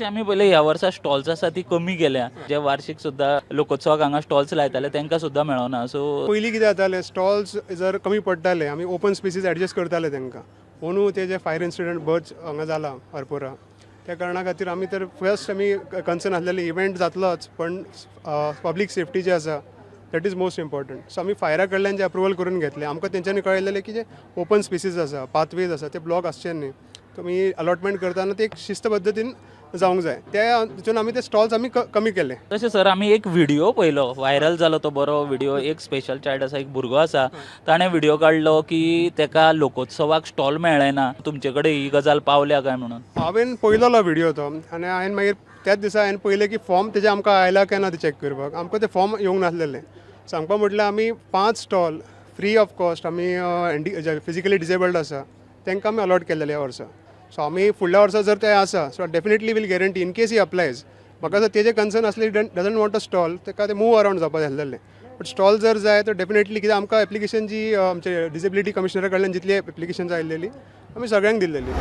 आम्ही पहिले ह्या वर्सा स्टॉल्स आसा ती कमी केल्या जे वार्षिक सुद्धा लोकोत्सवाक हांगा स्टॉल्स लायताले तांकां सुद्धा मेळना सो पयलीं कितें जातालें स्टॉल्स जर कमी पडटाले आमी ओपन स्पेसीस एडजस्ट करताले तांकां अंदू ते जे फायर इन्सिडंट बर्ज हांगा जाला हरपोरा त्या कारणा खातीर आमी तर फर्स्ट आमी कन्सर्न आसलेले इव्हेंट जातलोच पण पब्लीक सेफ्टी जे आसा that is most important so आमी फायरा कडल्यान जे अप्रुवल करून घेतले आमकां तेंच्यांनी कळयलेलें की जे ओपन स्पेसीस आसा पाथवेज आसा ते ब्लॉक आसचे न्ही तुमी अलॉटमेंट करतना ते एक शिस्त पद्दतीन जावंक जाय त्या हितून आमी ते स्टॉल्स आमी कमी केले. तशें सर आमी एक व्हिडिओ पळयलो व्हायरल जालो तो बरो व्हिडिओ एक स्पेशल चायल्ड आसा एक भुरगो आसा ताणें व्हिडिओ काडलो की ताका लोकोत्सवाक स्टॉल मेळ्ळें ना तुमचे कडेन ही गजाल पावल्या काय म्हणून. हांवें पळयलोलो व्हिडिओ तो आनी हांवें मागीर त्याच दिसा हांवें पळयलें की फॉर्म तेजे आमकां आयला काय ना ते चॅक करपाक आमकां ते फॉर्म येवंक नासलेले सांगपा म्हटल्यार आमी 5 स्टॉल फ्री ऑफ कॉस्ट आमी फिजिकली डिसेबल्ड आसा तांकां आमी अलॉट केलेले ह्या वर्सा सो आमी फुडल्या वर्सा जर ते आसा so definitely will guarantee in case he applies म्हाका जर तेजे कन्सर्न आसले डजंट वॉन्ट अ स्टॉल ताका ते मूव अरावंड जावपाक जाल्लें बट स्टॉल जर जाय तर डेफिनेटली कित्याक आमकां एप्लिकेशन जी आमचे डिसेबिलिटी कमिशनरा कडल्यान जितली एप्लिकेशन्स आयिल्लेली आमी सगळ्यांक दिल्लेली.